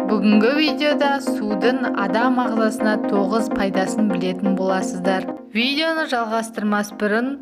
Бүгінгі видеода судың адам ағзасына 9 пайдасын білетін боласыздар. Видеоны жалғастырмас бұрын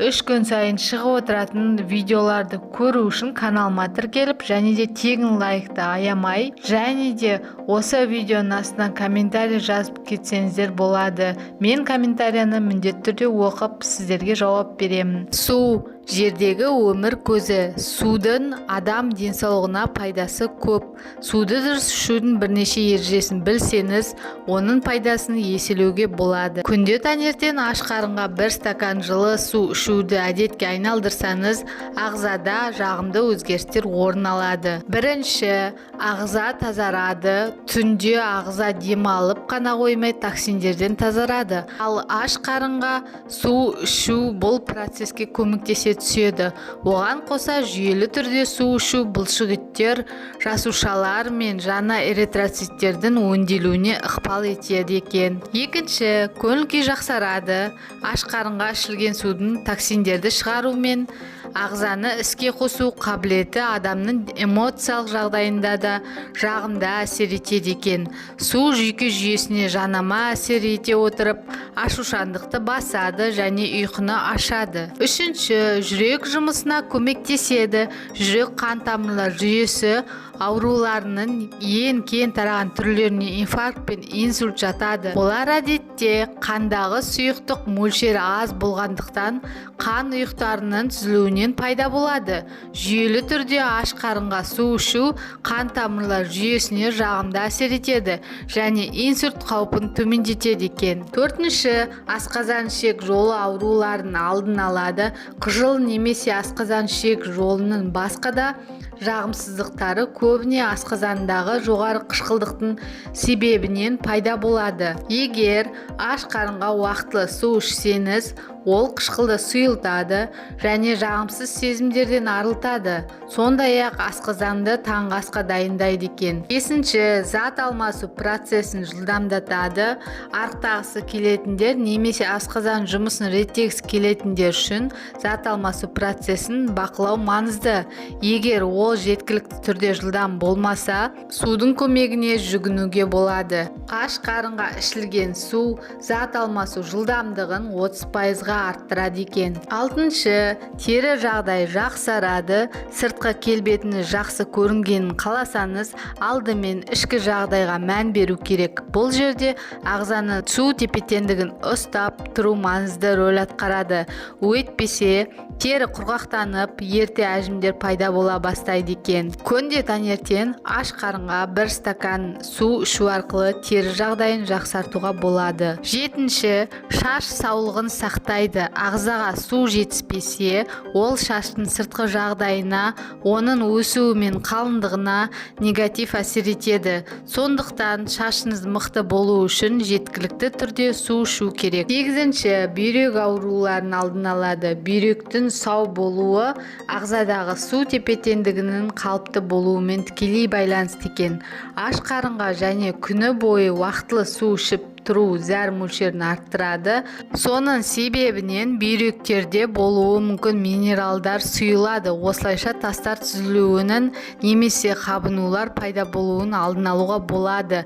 3 күн сайын шығып отыратын видеоларды көру үшін каналыма тіркеліп, және де тегін лайкты аямай, және де осы видеоның астына комментарий жазып кетсеңіздер болады. Мен комментарияны міндетті түрде оқып сіздерге жауап беремін. Су жердегі өмір көзі. Судың адам денсаулығына пайдасы көп. Суды дұрыс ішудің бірнеше ережесін білсеңіз, оның пайдасын еселеуге болады. Күнде таңертең аш қарынға 1 стакан жылы су ішуді әдетке айналдырсаңыз, ағзада жағымды өзгерістер орын алады. Бірінші, ағза тазарады. Түнде ағза демалып қана қоймай, токсиндерден тазарады. Ал аш қарынға су ішу бұл процеске көмектесе түседі. Оған қоса жүйелі түрде су ішу бұлшықеттер, жасушалар мен жаңа эритроциттердің өңделуіне ықпал етеді екен. Екінші, көңіл-күй жақсарады. Аш қарынға ішілген судың токсиндерді шығарумен ағзаны іске қосу қабілеті адамның эмоциялық жағдайында да жағымды әсер етеді екен. Су жүйке жүйесіне жанама әсер ете отырып, ашушаңдықты басады және ұйқыны ашады. Үшінші, жүрек жұмысына көмектеседі. Жүрек қан тамырлар жүйесі ауруларының ең кең тараған түрлеріне инфаркт пен инсульт жатады. Олар әдетте қандағы сұйықтық мөлшері аз болғандықтан қан ұйықтарының түзілуінен пайда болады. Жүйелі түрде аш қарынға су ішу қан тамырлар жүйесіне жағымды әсер етеді және инсульт қаупін төмендетеді екен. Төртінші, асқазан ішек жолы ауруларын алдын алады. Қыжыл немесе асқазан ішек жолының басқа да жағымсыздықтары көбіне асқазандағы жоғары қышқылдықтың себебінен пайда болады. Егер аш қарынға уақытылы су ішсеңіз, ол қышқылды сұйылтады және жағымсыз сезімдерден арылтады. Сондай-ақ асқазанды таңғы асқа дайындайды екен. Бесінші, зат алмасу процесін жылдамдатады. Арықтағысы келетіндер немесе асқазан жұмысын реттегісі келетіндер үшін зат алмасу процесін бақылау маңызды. Егер ол жеткілікті түрде жылдам болмаса, судың көмегіне жүгінуге болады. Аш қарынға ішілген су зат алмасу жылдамдығын 30%-ға арттырады екен. Алтыншы, тері жағдай жақсарады. Сыртқы келбетіні жақсы көрінгенін қаласаңыз, алдымен ішкі жағдайға мән беру керек. Бұл жерде ағзаны су тепе-теңдігін ұстап тұру маңызды рөл атқарады. Өйтпесе, тері құрғақтанып, ерте әжімдер пайда бола бастайды екен. Күнде таңертең аш қарынға 1 стакан су ішу арқылы тері жағдайын жақсартуға болады. Жетінші, шаш саулығын сақтайды. Ағзаға су жетіспесе, ол шаштың сыртқы жағдайына, оның өсуі мен қалыңдығына негатив әсер етеді. Сондықтан шашыңыз мықты болу үшін жеткілікті түрде су ішу керек. Сегізінші, бүйрек ауруларын алдын алады. Бүйректің сау болуы ағзадағы су тепе-теңдігінің қалыпты болуымен тікелей байланысты екен. Аш қарынға және күні бойы уақытылы су ішіп тұру зәр мөлшерін арттырады. Соның себебінен бүйректерде болуы мүмкін минералдар сұйылады. Осылайша тастар түзілуінің немесе қабынулар пайда болуын алдын алуға болады.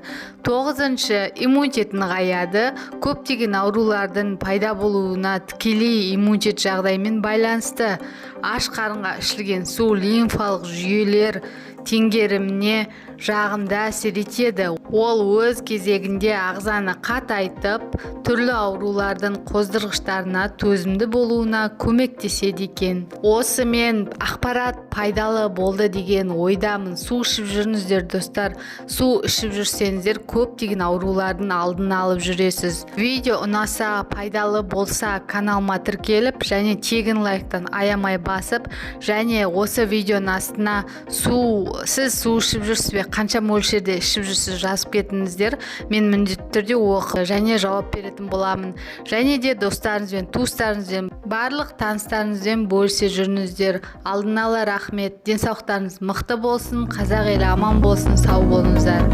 Тоғызыншы, иммунитет нығаяды. Көптеген аурулардың пайда болуына тікелей иммунитет жағдаймен байланысты. Аш қарынға ішілген су лимфалық жүйелер теңгеріміне жағымды әсер етеді. Ол өз кезегінде ағзаны қатайтып, түрлі аурулардың қоздырғыштарына төзімді болуына көмектеседі екен. Осымен ақпарат пайдалы болды деген ойдамын. Су ішіп жүріңіздер, достар. Су ішіп жүрсеңіздер, көптеген аурулардың алдын алып жүресіз. Видео ұнаса, пайдалы болса, каналыма тіркеліп, және тегін лайктан аямай басып, және осы видеоның астына сіз су ішіп жүрсіз бе, қанша мөлшерде ішіп жүрсіз жазып кетіңіздер. Мен міндетті түрде оқып және жауап беретін боламын. Және де достарыңызбен, туыстарыңызбен, барлық таныстарыңызбен бөлісе жүріңіздер. Алдын ала рахмет. Денсаулықтарыңыз мықты болсын, қазақ елі аман болсын, сау болыңыздар.